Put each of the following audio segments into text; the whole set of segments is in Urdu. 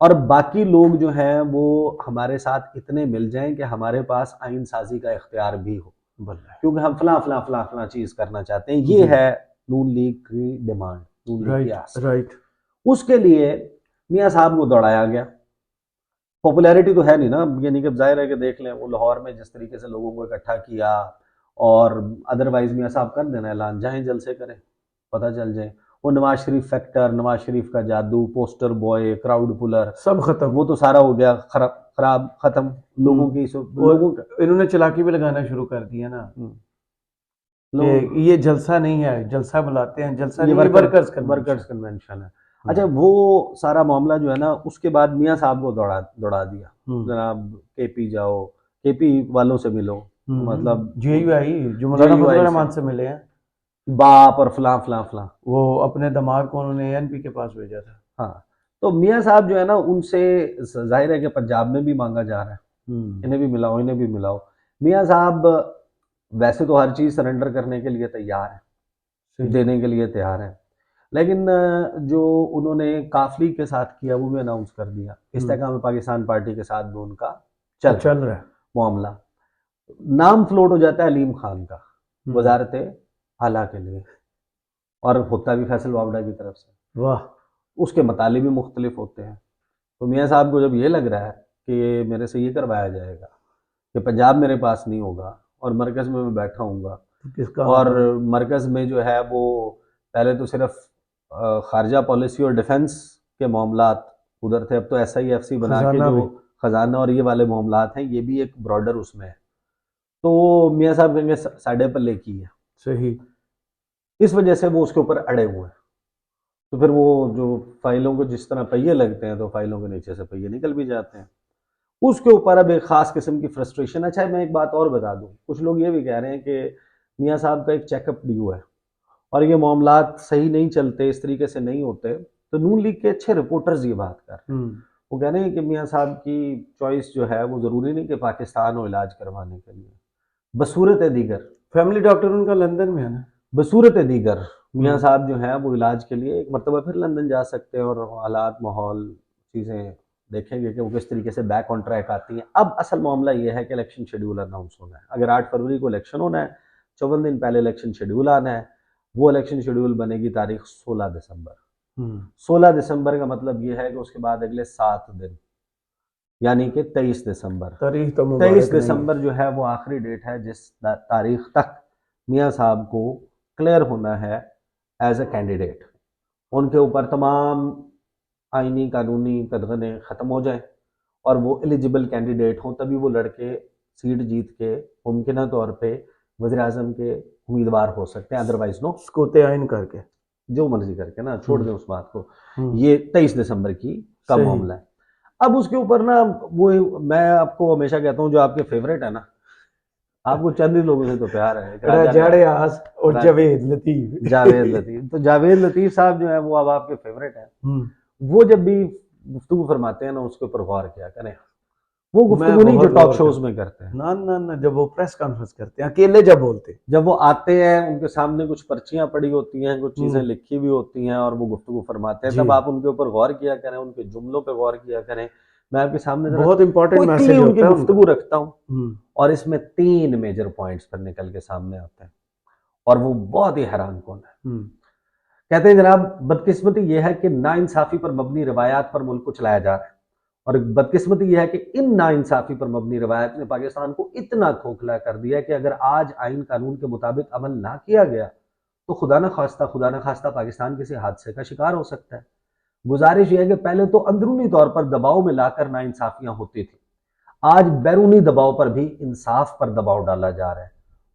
اور باقی لوگ جو ہیں وہ ہمارے ساتھ اتنے مل جائیں کہ ہمارے پاس آئین سازی کا اختیار بھی ہو، کیونکہ ہم فلاں فلاں فلاں فلاں چیز کرنا چاہتے ہیں. یہ ہے نون لیگ کی ڈیمانڈ، نون لیگ کی آس. اس کے لیے میاں صاحب کو دوڑایا گیا. پاپولیرٹی تو ہے نہیں نا، یعنی کہ ظاہر ہے کہ دیکھ لیں وہ لاہور میں جس طریقے سے لوگوں کو اکٹھا کیا، اور ادروائز میاں صاحب کر دینا اعلان، جائیں جلسے کریں پتہ چل جائے. وہ نواز شریف فیکٹر، نواز شریف کا جادو، پوسٹر بوائے، کراؤڈ پولر، سب ختم. وہ تو سارا ہو گیا خراب ختم. لوگوں کی لوگوں کا انہوں نے چلاکی بھی لگانا شروع کر دیا نا کہ یہ جلسہ نہیں ہے، جلسہ بلاتے ہیں، جلسہ نہیں، ورکرز کنونشن ہے. اچھا وہ سارا معاملہ جو ہے نا، اس کے بعد میاں صاحب کو دوڑا دیا. جناب کے پی جاؤ، کے پی والوں سے ملو، مطلب جے یو آئی جو مولانا فضل الرحمان سے ملے ہیں، باپ اور فلاں فلاں فلاں، وہ اپنے دماغ کو انہوں نے اے این پی کے پاس بھیجا تھا. ہاں تو میاں صاحب جو ہے نا ان سے ظاہر ہے کہ پنجاب میں بھی مانگا جا رہا ہے، انہیں بھی ملاؤ انہیں بھی ملاؤ. میاں صاحب ویسے تو ہر چیز سرنڈر کرنے کے لیے تیار ہیں، دینے کے لیے تیار ہیں، لیکن جو انہوں نے قافلی کے ساتھ کیا وہ بھی اناؤنس کر دیا. استحکام پاکستان پارٹی کے ساتھ بھی ان کا چل رہا ہے معاملہ. نام فلوٹ ہو جاتا ہے علیم خان کا وزارت اعلیٰ کے لیے، اور ہوتا بھی فیصل وابڈا کی طرف سے. واہ، اس کے مطالب بھی مختلف ہوتے ہیں. تو میاں صاحب کو جب یہ لگ رہا ہے کہ میرے سے یہ کروایا جائے گا کہ پنجاب میرے پاس نہیں ہوگا اور مرکز میں بیٹھا ہوں گا، اور مرکز میں جو ہے وہ پہلے تو صرف خارجہ پالیسی اور ڈیفنس کے معاملات ادھر تھے، اب تو ایس آئی ایف سی بنا کے جو خزانہ اور یہ والے معاملات ہیں یہ بھی ایک براڈر اس میں ہے. تو میاں صاحب کہیں گے ساڑھے پلے کی ہے. صحیح. اس وجہ سے وہ اس کے اوپر اڑے ہوئے ہیں. تو پھر وہ جو فائلوں کو جس طرح پہیے لگتے ہیں تو فائلوں کے نیچے سے پہیے نکل بھی جاتے ہیں. اس کے اوپر اب ایک خاص قسم کی فرسٹریشن. اچھا میں ایک بات اور بتا دوں، کچھ لوگ یہ بھی کہہ رہے ہیں کہ میاں صاحب کا ایک چیک اپ ڈیو ہے اور یہ معاملات صحیح نہیں چلتے، اس طریقے سے نہیں ہوتے. تو نون لیگ کے اچھے رپورٹرز یہ بات کر رہے ہیں، وہ کہہ رہے ہیں کہ میاں صاحب کی چوائس جو ہے وہ ضروری نہیں کہ پاکستان ہو علاج کروانے کے لیے، بصورت دیگر فیملی ڈاکٹر ان کا لندن میں ہے نا، بصورت دیگر میاں صاحب جو ہیں وہ علاج کے لیے ایک مرتبہ پھر لندن جا سکتے ہیں، اور حالات ماحول چیزیں دیکھیں گے کہ وہ کس طریقے سے بیک آن ٹریک آتی ہیں. اب اصل معاملہ یہ ہے کہ الیکشن شیڈول اناؤنس ہونا ہے. اگر 8 فروری کو الیکشن ہونا ہے، 54 دن پہلے الیکشن شیڈول آنا ہے. وہ الیکشن شیڈول بنے گی تاریخ 16 دسمبر. 16 دسمبر کا مطلب یہ ہے کہ اس کے بعد اگلے 7 دن یعنی کہ 23 دسمبر. 23 دسمبر جو ہے وہ آخری ڈیٹ ہے جس تاریخ تک میاں صاحب کو کلیئر ہونا ہے ایز اے کینڈیڈیٹ. ان کے اوپر تمام آئینی قانونی قدغنیں ختم ہو جائیں اور وہ ایلیجیبل کینڈیڈیٹ ہوں، تبھی وہ لڑکے سیٹ جیت کے ممکنہ طور پہ وزیر اعظم کے امیدوار ہو سکتے ہیں. ادروائز نو، سکوتے آئین کر کے جو مرضی کر کے نا چھوڑ دیں اس بات کو. یہ 23 دسمبر کی کا معاملہ ہے. اب اس کے اوپر نا وہ میں آپ کو ہمیشہ کہتا ہوں جو آپ کے فیوریٹ ہے نا، آپ کو چند ہی لوگوں سے تو پیار ہے، جاوید لطیف. تو جاوید لطیف صاحب جو ہیں وہ اب آپ کے فیوریٹ ہیں. وہ جب بھی گفتگو فرماتے ہیں نا اس کے اوپر غور کیا کریں. وہ گفتگو نہیں جو ٹاک شوز میں کرتے ہیں، نہ جب وہ پریس کانفرنس کرتے ہیں اکیلے، جب بولتے جب وہ آتے ہیں ان کے سامنے کچھ پرچیاں پڑی ہوتی ہیں، کچھ چیزیں لکھی بھی ہوتی ہیں اور وہ گفتگو فرماتے ہیں، تب آپ ان کے اوپر غور کیا کریں، ان کے جملوں پہ غور کیا کریں. میں آپ کے سامنے بہت امپورٹنٹ میسج ان کی گفتگو رکھتا ہوں اور اس میں 3 میجر پوائنٹس پر نکل کے سامنے آتے ہیں اور وہ بہت ہی حیران کن ہے. کہتے ہیں جناب بدقسمتی یہ ہے کہ ناانصافی پر مبنی روایات پر ملک کو چلایا جا رہا ہے، اور بدقسمتی یہ ہے کہ ان ناانصافی پر مبنی روایات نے پاکستان کو اتنا کھوکھلا کر دیا کہ اگر آج آئین قانون کے مطابق عمل نہ کیا گیا تو خدا نہ خواستہ پاکستان کسی حادثے کا شکار ہو سکتا ہے. گزارش یہ ہے کہ پہلے تو اندرونی طور پر دباؤ میں لا کر ناانصافیاں ہوتی تھیں، آج بیرونی دباؤ پر بھی انصاف پر دباؤ ڈالا جا رہا ہے،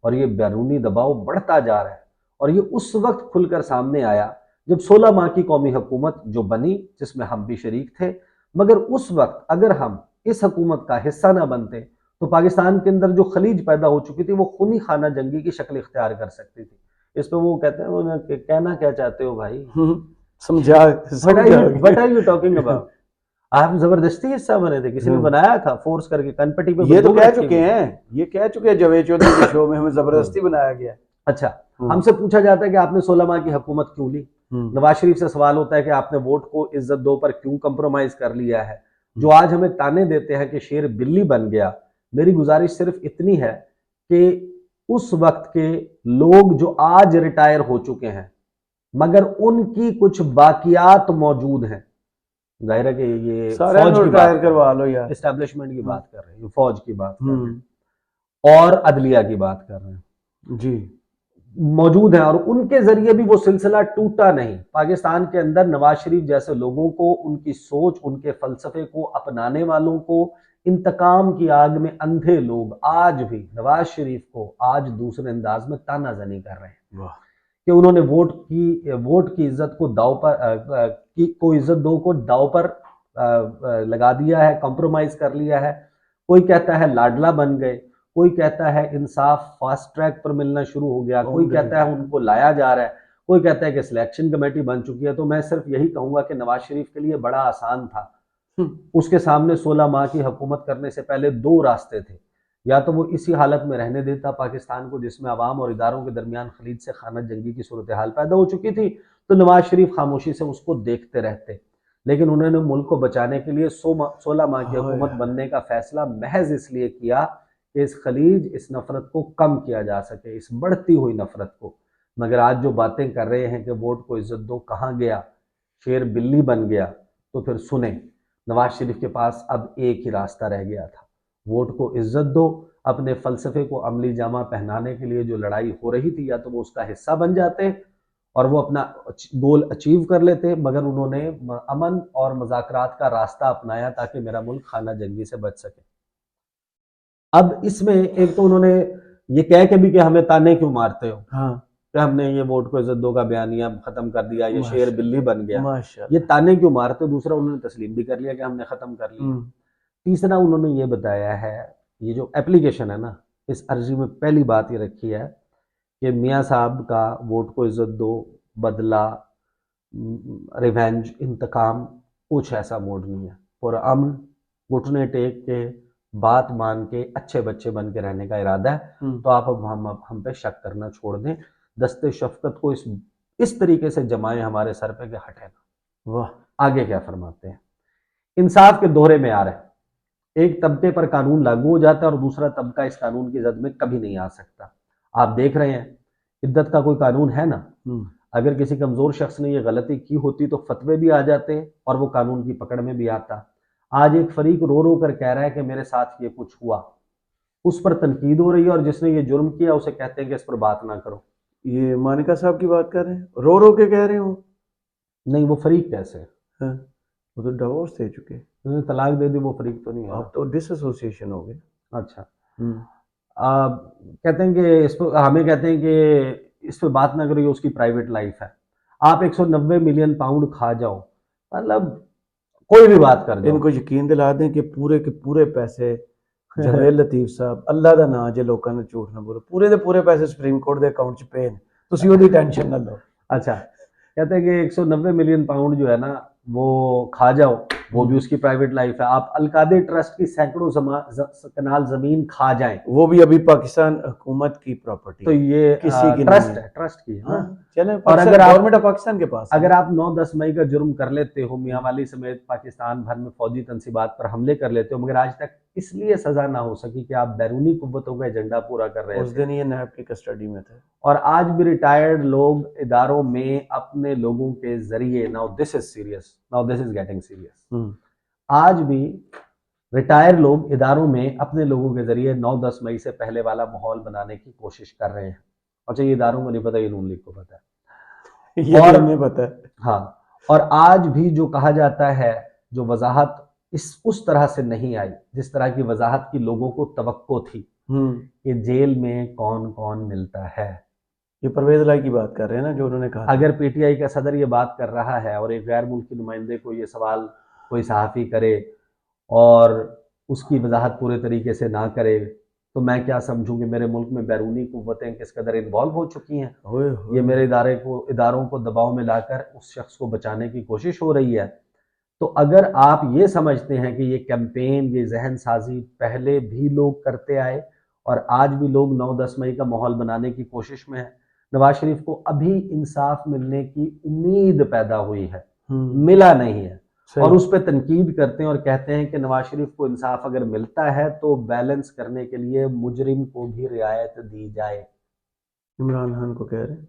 اور یہ بیرونی دباؤ بڑھتا جا رہا ہے. اور یہ اس وقت کھل کر سامنے آیا جب 16 ماہ کی قومی حکومت جو بنی، جس میں ہم بھی شریک تھے، مگر اس وقت اگر ہم اس حکومت کا حصہ نہ بنتے تو پاکستان کے اندر جو خلیج پیدا ہو چکی تھی وہ خونی خانہ جنگی کی شکل اختیار کر سکتی تھی. اس پہ وہ کہتے ہیں کہ کہنا کیا چاہتے ہو بھائی، سمجھا what are you talking about؟ آپ زبردستی حصہ بنے تھے، کسی نے بنایا تھا فورس کر کے کنپٹی پہ. یہ تو کہہ چکے ہیں جاوید چودھری کے شو میں ہمیں زبردستی بنایا گیا. اچھا ہم سے پوچھا جاتا ہے کہ آپ نے 16 ماہ کی حکومت کیوں لی؟ نواز شریف سے سوال ہوتا ہے کہ آپ نے ووٹ کو عزت دو پر کیوں کمپرومائز کر لیا ہے. جو آج ہمیں تانے دیتے ہیں کہ شیر بلی بن گیا، میری گزارش صرف اتنی ہے کہ اس وقت کے لوگ جو آج ریٹائر ہو چکے ہیں مگر ان کی کچھ باقیات موجود ہیں، ظاہر ہے کہ یہ فوج کی بات کروا لو یار، اسٹیبلشمنٹ کی بات کر رہے ہیں، فوج کی بات کر رہے ہیں اور عدلیہ کی بات کر رہے ہیں، جی موجود ہیں، اور ان کے ذریعے بھی وہ سلسلہ ٹوٹا نہیں. پاکستان کے اندر نواز شریف جیسے لوگوں کو، ان کی سوچ، ان کے فلسفے کو اپنانے والوں کو، انتقام کی آگ میں اندھے لوگ آج بھی نواز شریف کو آج دوسرے انداز میں تانا زنی کر رہے ہیں کہ انہوں نے ووٹ کی عزت کو داؤ پر عزت دو کو داؤ پر لگا دیا ہے، کمپرومائز کر لیا ہے. کوئی کہتا ہے لاڈلا بن گئے، کوئی کہتا ہے انصاف فاسٹ ٹریک پر ملنا شروع ہو گیا، کوئی کہتا ہے ان کو لایا جا رہا ہے، کوئی کہتا ہے کہ سلیکشن کمیٹی بن چکی ہے. تو میں صرف یہی کہوں گا کہ نواز شریف کے لیے بڑا آسان تھا. اس کے سامنے 16 ماہ کی حکومت کرنے سے پہلے 2 راستے تھے. یا تو وہ اسی حالت میں رہنے دیتا پاکستان کو جس میں عوام اور اداروں کے درمیان خلید سے خانہ جنگی کی صورتحال پیدا ہو چکی تھی، تو نواز شریف خاموشی سے اس کو دیکھتے رہتے. لیکن انہوں نے ملک کو بچانے کے لیے 16 ماہ کی حکومت بننے کا فیصلہ محض اس لیے کیا کہ اس خلیج، اس نفرت کو کم کیا جا سکے، اس بڑھتی ہوئی نفرت کو. مگر آج جو باتیں کر رہے ہیں کہ ووٹ کو عزت دو کہاں گیا، شیر بلی بن گیا، تو پھر سنیں نواز شریف کے پاس اب ایک ہی راستہ رہ گیا تھا. ووٹ کو عزت دو، اپنے فلسفے کو عملی جامہ پہنانے کے لیے جو لڑائی ہو رہی تھی یا تو وہ اس کا حصہ بن جاتے اور وہ اپنا گول اچیو کر لیتے، مگر انہوں نے امن اور مذاکرات کا راستہ اپنایا تاکہ میرا ملک خانہ جنگی سے بچ سکے. اب اس میں ایک تو انہوں نے یہ کہہ کے بھی کہ ہمیں تانے کیوں مارتے ہو، کہ ہم نے یہ ووٹ کو عزت دو کا بیانیہ ختم کر دیا، یہ شیر بلی بن گیا، یہ تانے کیوں مارتے ہو. دوسرا انہوں نے تسلیم بھی کر لیا کہ ہم نے ختم کر لیا. تیسرا انہوں نے یہ بتایا ہے، یہ جو اپلیکیشن ہے نا، اس عرضی میں پہلی بات یہ رکھی ہے کہ میاں صاحب کا ووٹ کو عزت دو، بدلہ، ریونج، انتقام، کچھ ایسا موڈ نہیں ہے. پرامن گھٹنے ٹیک کے بات مان کے اچھے بچے بن کے رہنے کا ارادہ ہے. تو آپ اب ہم پہ شک کرنا چھوڑ دیں، دستے شفقت کو اس طریقے سے جمائیں ہمارے سر پہ کہ ہٹے نا. واہ، آگے کیا فرماتے ہیں؟ انصاف کے دوہرے معیار ہے. ایک طبقے پر قانون لاگو ہو جاتا ہے اور دوسرا طبقہ اس قانون کی زد میں کبھی نہیں آ سکتا. آپ دیکھ رہے ہیں عدت کا کوئی قانون ہے نا، اگر کسی کمزور شخص نے یہ غلطی کی ہوتی تو فتوے بھی آ جاتے اور وہ قانون کی پکڑ میں بھی آتا. آج ایک فریق رو رو کر کہہ رہا ہے کہ میرے ساتھ یہ کچھ ہوا، اس پر تنقید ہو رہی ہے، اور جس نے یہ جرم کیا اسے کہتے ہیں کہ اس پر بات نہ کرو. یہ مانیکا صاحب کی بات کر رہے ہیں، رو رو کے کہہ رہے ہوں؟ نہیں، وہ فریق کیسے؟ وہ تو ڈیورس دے چکے، انہوں نے طلاق دے دی، وہ فریق تو نہیں ہے. اب تو ڈس ایسوسیشن ہو گئے. اچھا، کہتے ہیں کہ اس پہ ہمیں کہتے ہیں کہ اس پہ بات نہ کرو، یہ اس کی پرائیویٹ لائف ہے. آپ 190 ملین پاؤنڈ کھا جاؤ، مطلب کوئی بھی بات کر جاؤ. ان کو یقین دلا دیں کہ پورے کے پورے پیسے جویل لطیف صاحب اللہ دا نا جے لوکاں نے جھوٹ نہ بولو، پورے دے پورے پیسے سپریم کورٹ دے اکاؤنٹ چ پے نے، تسی اودی ٹینشن نہ لو. اچھا، کہتے ہیں کہ 190 ملین پاؤنڈ جو ہے نا وہ کھا جاؤ، وہ بھی اس کی پرائیویٹ لائف ہے. آپ القادر ٹرسٹ کی سینکڑوں کنال زمین کھا جائیں، وہ بھی ابھی پاکستان حکومت کی پراپرٹی، تو یہ کسی کی ٹرسٹ ہے، ٹرسٹ کی ہے. چلیں، اور اگر گورنمنٹ آف پاکستان کے پاس اگر آپ 9-10 مئی کا جرم کر لیتے ہو، میاں والی سمیت پاکستان بھر میں فوجی تنصیبات پر حملے کر لیتے ہو، مگر آج تک اس لیے سزا نہ ہو سکی کہ آپ بیرونی قوتوں کا ایجنڈا پورا کر رہے اس تھے. دن یہ نیب کی کسٹڈی میں تھے. اور آج بھی ریٹائرڈ لوگ اداروں میں اپنے لوگوں کے ذریعے، now this is serious, now this is getting serious، آج بھی ریٹائر لوگ اداروں میں اپنے لوگوں کے ذریعے 9-10 مئی سے پہلے والا ماحول بنانے کی کوشش کر رہے ہیں. اچھا، یہ اداروں کو نہیں پتا، یہ نون لیگ کو پتا ہے، یہ اور ہمیں پتا ہے. ہاں، اور آج بھی جو کہا جاتا ہے، جو وضاحت اس طرح سے نہیں آئی جس طرح کی وضاحت کی لوگوں کو توقع تھی کہ جیل میں کون کون ملتا ہے. یہ پرویز الہی کی بات کر رہے ہیں نا، جو انہوں نے کہا. اگر پی ٹی آئی کا صدر یہ بات کر رہا ہے اور ایک غیر ملکی نمائندے کو یہ سوال کوئی صحافی کرے اور اس کی وضاحت پورے طریقے سے نہ کرے، تو میں کیا سمجھوں کہ میرے ملک میں بیرونی قوتیں کس قدر انوالو ہو چکی ہیں. یہ میرے اداروں کو دباؤ میں لا کر اس شخص کو بچانے کی کوشش ہو رہی ہے. تو اگر آپ یہ سمجھتے ہیں کہ یہ کیمپین، یہ ذہن سازی پہلے بھی لوگ کرتے آئے اور آج بھی لوگ 9-10 مئی کا ماحول بنانے کی کوشش میں ہیں، نواز شریف کو ابھی انصاف ملنے کی امید پیدا ہوئی ہے، ہم، ملا نہیں ہے، اور صحیح، اس پہ تنقید کرتے ہیں اور کہتے ہیں کہ نواز شریف کو انصاف اگر ملتا ہے تو بیلنس کرنے کے لیے مجرم کو بھی رعایت دی جائے، عمران خان کو کہہ رہے ہیں۔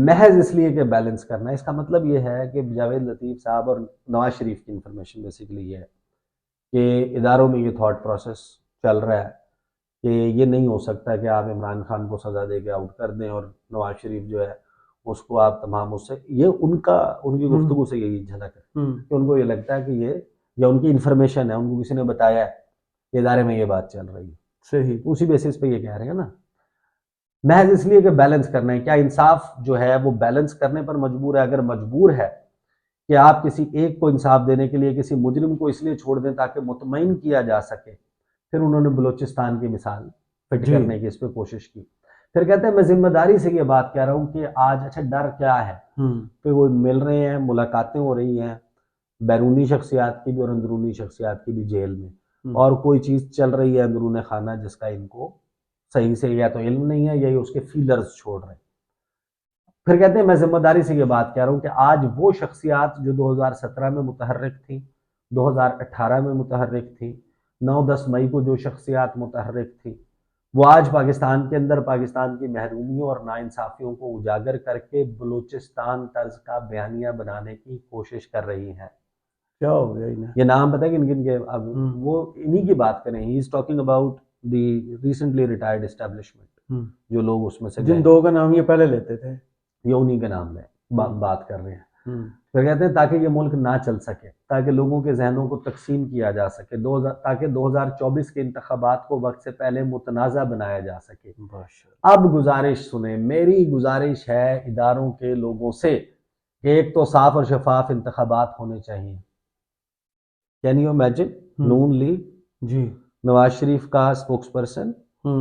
محض اس لیے کہ بیلنس کرنا ہے۔ اس کا مطلب یہ ہے کہ جاوید لطیف صاحب اور نواز شریف کی انفارمیشن بیسیکلی یہ ہے کہ اداروں میں یہ تھاٹ پروسیس چل رہا ہے کہ یہ نہیں ہو سکتا کہ آپ عمران خان کو سزا دے کے آؤٹ کر دیں اور نواز شریف جو ہے اس کو آپ تمام اس سے، یہ ان کی گفتگو سے یہی جھلک ہے کہ ان کو یہ لگتا ہے کہ یہ یا ان کی انفارمیشن ہے، ان کو کسی نے بتایا ہے کہ ادارے میں یہ بات چل رہی ہے، صحیح، اسی بیسس پہ یہ کہہ رہے ہیں نا، محض اس لیے کہ بیلنس کرنا ہے۔ کیا انصاف جو ہے وہ بیلنس کرنے پر مجبور ہے؟ اگر مجبور ہے کہ آپ کسی ایک کو انصاف دینے کے لیے کسی مجرم کو اس لیے چھوڑ دیں تاکہ مطمئن کیا جا سکے، پھر انہوں نے بلوچستان کی مثال فٹ جی، کرنے کی اس پہ کوشش کی، پھر کہتے ہیں میں ذمہ داری سے یہ بات کہہ رہا ہوں کہ آج اچھا ڈر کیا ہے، پھر وہ مل رہے ہیں، ملاقاتیں ہو رہی ہیں بیرونی شخصیات کی بھی اور اندرونی شخصیات کی بھی جیل میں، اور کوئی چیز چل رہی ہے اندرون خانہ جس کا ان کو صحیح سے یا تو علم نہیں ہے یا یہ اس کے فیلرز چھوڑ رہے ہیں۔ پھر کہتے ہیں میں ذمہ داری سے یہ بات کہہ رہا ہوں کہ آج وہ شخصیات جو 2017 میں متحرک تھیں، 2018 میں متحرک تھیں، 9-10 مئی کو جو شخصیات متحرک تھیں، وہ آج پاکستان کے اندر پاکستان کی محرومیوں اور ناانصافیوں کو اجاگر کر کے بلوچستان طرز کا بیانیہ بنانے کی کوشش کر رہی ہیں۔ کیا ہو گیا انہیں؟ یہ نام پتہ ہے کن کن کے؟ اب وہ انہی کی بات کریں، he is talking about the recently retired establishment, جو لوگ اس میں سے جن دو کا نام یہ پہلے لیتے تھے، یہ انہی کے نام میں بات کر رہے ہیں۔ پھر کہتے ہیں تاکہ یہ ملک نہ چل سکے، تاکہ لوگوں کے ذہنوں کو تقسیم کیا جا سکے، تاکہ 2024 کے انتخابات کو وقت سے پہلے متنازع بنایا جا سکے۔ اب گزارش سنیں، میری گزارش ہے اداروں کے لوگوں سے کہ ایک تو صاف اور شفاف انتخابات ہونے چاہیے۔ Can you imagine Noon League, جی، نواز شریف کا اسپوکس پرسن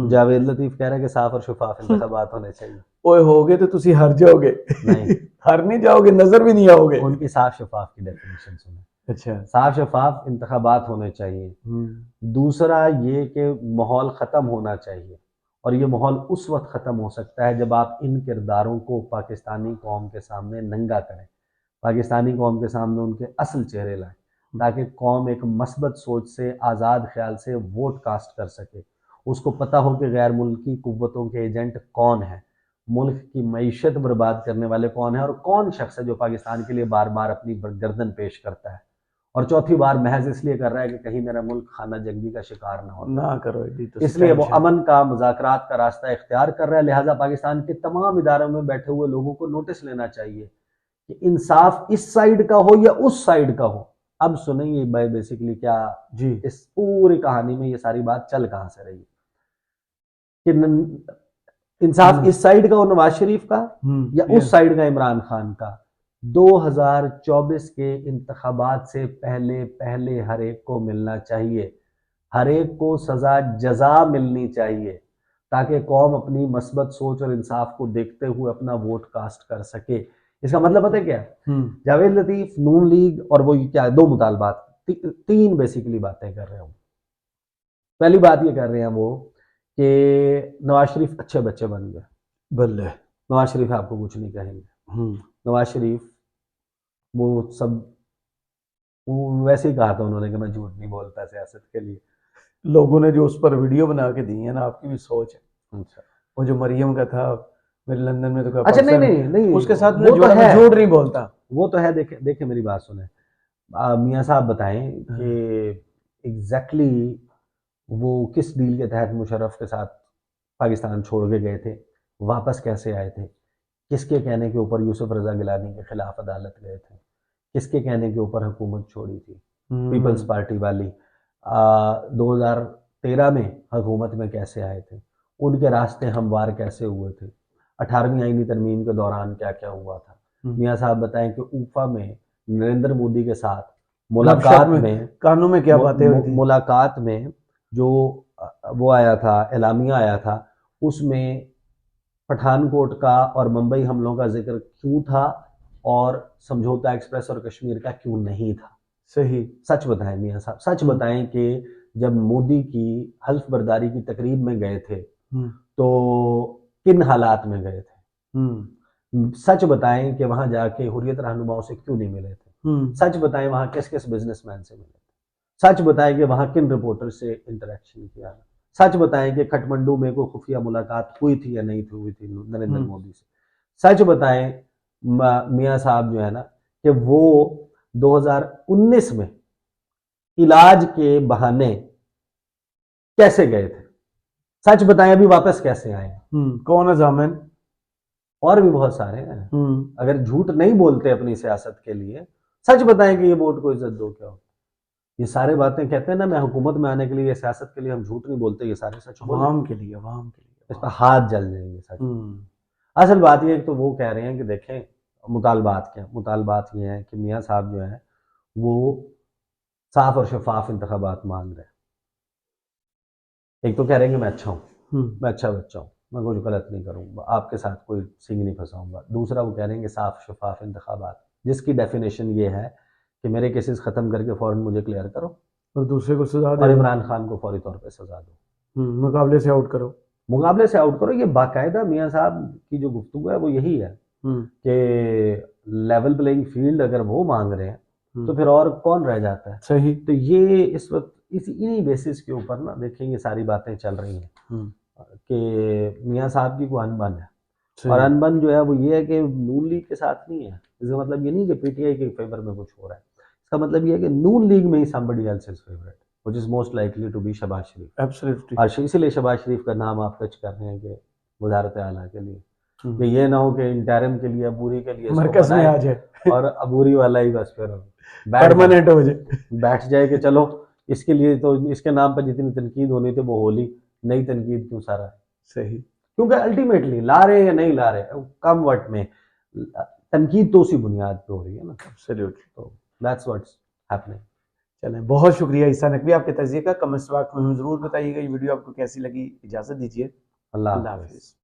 جاوید لطیف کہہ رہا ہے کہ صاف اور شفاف انتخابات ہونے چاہیے۔ اوئے ہوگے تو تسی ہر جاؤ گے، نہیں، ہر نہیں جاؤ گے، نظر بھی نہیں آؤ گے۔ ان کی صاف شفاف کی ڈیفینیشن سنیں، اچھا، صاف شفاف انتخابات ہونے چاہیے۔ دوسرا یہ کہ ماحول ختم ہونا چاہیے، اور یہ ماحول اس وقت ختم ہو سکتا ہے جب آپ ان کرداروں کو پاکستانی قوم کے سامنے ننگا کریں، پاکستانی قوم کے سامنے ان کے اصل چہرے لائیں، تاکہ قوم ایک مثبت سوچ سے، آزاد خیال سے ووٹ کاسٹ کر سکے، اس کو پتہ ہو کہ غیر ملکی قوتوں کے ایجنٹ کون ہیں، ملک کی معیشت برباد کرنے والے کون ہیں، اور کون شخص ہے جو پاکستان کے لیے بار بار اپنی گردن پیش کرتا ہے، اور چوتھی بار محض اس لیے کر رہا ہے کہ کہیں میرا ملک خانہ جنگی کا شکار نہ ہو، نہ کرو، اس لیے وہ امن کا، مذاکرات کا راستہ اختیار کر رہا ہے۔ لہٰذا پاکستان کے تمام اداروں میں بیٹھے ہوئے لوگوں کو نوٹس لینا چاہیے کہ انصاف اس سائیڈ کا ہو یا اس سائیڈ کا ہو۔ اب سنیں یہ بیسیکلی کیا جی، اس پوری کہانی میں یہ ساری بات چل کہاں سے رہی ہے کہ انصاف اس سائیڈ کا ہو نواز شریف کا یا اس سائیڈ کا عمران خان کا۔ 2024 کے انتخابات سے پہلے ہر ایک کو ملنا چاہیے، ہر ایک کو سزا جزا ملنی چاہیے، تاکہ قوم اپنی مثبت سوچ اور انصاف کو دیکھتے ہوئے اپنا ووٹ کاسٹ کر سکے۔ اس کا مطلب پتہ ہے کیا ہے؟ جاوید لطیف، نون لیگ اور وہ کیا دو مطالبات، تین بیسیکلی باتیں کر رہے ہوں۔ پہلی بات یہ کر رہے ہیں وہ کہ نواز شریف اچھے بچے بن گئے، بلے، نواز شریف آپ کو کچھ نہیں کہیں گے، نواز شریف وہ سب ویسے ہی کہا تھا انہوں نے کہ میں جھوٹ نہیں بولتا سیاست کے لیے۔ لوگوں نے جو اس پر ویڈیو بنا کے دی ہے نا، آپ کی بھی سوچ ہے، اچھا، وہ جو مریم کا تھا میرے لندن میں، تو کہا اچھا پاکستان نہیں اس کے ساتھ وہ تو ہے، جھوٹ نہیں بولتا، وہ تو ہے۔ دیکھیں میری بات سنیں، میاں صاحب بتائیں کہ ایگزیکٹلی وہ کس ڈیل کے تحت مشرف کے ساتھ پاکستان چھوڑ کے گئے تھے، واپس کیسے آئے تھے، کس کے کہنے کے اوپر یوسف رضا گیلانی کے خلاف عدالت گئے تھے، کس کے کہنے کے اوپر حکومت چھوڑی تھی، پیپلز پارٹی والی 2013 میں حکومت میں کیسے آئے تھے، ان کے راستے ہموار کیسے ہوئے تھے، 18ویں آئینی ترمیم کے دوران کیا کیا ہوا تھا۔ میاں صاحب بتائیں کہ اوفا میں نریندر مودی کے ساتھ ملاقات میں کانوں میں کیا باتیں ہوئی تھی، ملاقات میں جو وہ آیا تھا، اعلامیہ آیا تھا، اس میں پٹھان کوٹ کا اور ممبئی حملوں کا ذکر کیوں تھا اور سمجھوتا ایکسپریس اور کشمیر کا کیوں نہیں تھا؟ صحیح، سچ بتائیں میاں صاحب، سچ بتائیں کہ جب مودی کی حلف برداری کی تقریب میں گئے تھے تو کن حالات میں گئے تھے؟ سچ بتائیں کہ وہاں جا کے حریت رہنماؤں سے کیوں نہیں ملے تھے، سچ بتائیں وہاں کس کس بزنس مین سے ملے تھے، سچ بتائیں کہ وہاں کن رپورٹر سے انٹریکشن کیا، سچ بتائیں کہ کھٹمنڈو میں کوئی خفیہ ملاقات ہوئی تھی یا نہیں ہوئی تھی نریندر مودی سے، سچ بتائیں میاں صاحب جو ہے نا کہ وہ 2019 میں علاج کے بہانے کیسے گئے تھے، سچ بتائیں ابھی واپس کیسے آئے، کون ہے ضامن؟ اور بھی بہت سارے ہیں، اگر جھوٹ نہیں بولتے اپنی سیاست کے لیے، سچ بتائیں کہ یہ ووٹ کو عزت دو کیا ہوتا، یہ سارے باتیں کہتے ہیں نا میں حکومت میں آنے کے لیے سیاست کے لیے ہم جھوٹ نہیں بولتے، یہ سارے سچ عوام کے لیے، عوام کے لیے اس پہ ہاتھ جل جائیں گے سچ۔ اصل بات یہ ہے کہ تو وہ کہہ رہے ہیں کہ دیکھیں مطالبات کیا، مطالبات یہ ہیں کہ میاں صاحب جو ہیں وہ صاف اور شفاف انتخابات مانگ رہے ہیں، ایک تو کہہ رہے ہیں کہ میں اچھا ہوں، میں اچھا بچہ ہوں، میں کچھ غلط نہیں کروں گا، آپ کے ساتھ کوئی سنگ نہیں پھنساؤں گا، دوسرا وہ کہہ رہے ہیں کہ صاف شفاف انتخابات جس کی ڈیفینیشن یہ ہے کہ میرے کیسز ختم کر کے فوراً مجھے کلیئر کرو اور دوسرے کو سزا دو، اور عمران خان کو فوری طور پہ سزا دو، مقابلے سے آؤٹ کرو، مقابلے سے آؤٹ کرو۔ یہ باقاعدہ میاں صاحب کی جو گفتگو ہے وہ یہی ہے کہ لیول پلینگ فیلڈ اگر وہ مانگ رہے ہیں تو پھر اور کون رہ جاتا ہے؟ صحیح۔ تو یہ اس وقت انہی بیسس کے اوپر نا دیکھیں یہ ساری باتیں چل رہی ہیں کہ میاں صاحب کی کوئی انبن ہے، اور انبن جو ہے وہ یہ ہے کہ نون لیگ کے ساتھ نہیں ہے، اس کا مطلب یہ نہیں کہ پی ٹی آئی کے فیور میں کچھ ہو رہا ہے، اس کا مطلب یہ ہے کہ نون لیگ میں ہی somebody else is favorite which is most likely to be Shahbaz Sharif, Absolutely۔ اور اسی لیے شہباز شریف کا نام آپ ٹچ کر رہے ہیں کہ وزارت اعلیٰ کے لیے، کہ یہ نہ ہو کہ انٹرم کے لیے عبوری کے لیے مرکز میں آ جائے اور عبوری والا ہی بس پھر پرماننٹ ہو جائے، بیٹھ جائے کہ چلو اس کے لیے تو اس کے نام پر جتنی تنقید ہونی تھی وہ ہولی، نئی تنقید کیوں سارا ہے؟ صحیح، کیونکہ الٹیمیٹلی لا رہے یا نہیں لا رہے کم وقت میں تنقید تو اسی بنیاد پہ ہو رہی ہے نا، تو that's what's happening۔ چلیں بہت شکریہ عیسیٰ نقوی آپ کے تجزیے کا، کمنٹس باکس میں ضرور بتائیے گا یہ ویڈیو آپ کو کیسی لگی، اجازت دیجیے، اللہ حافظ۔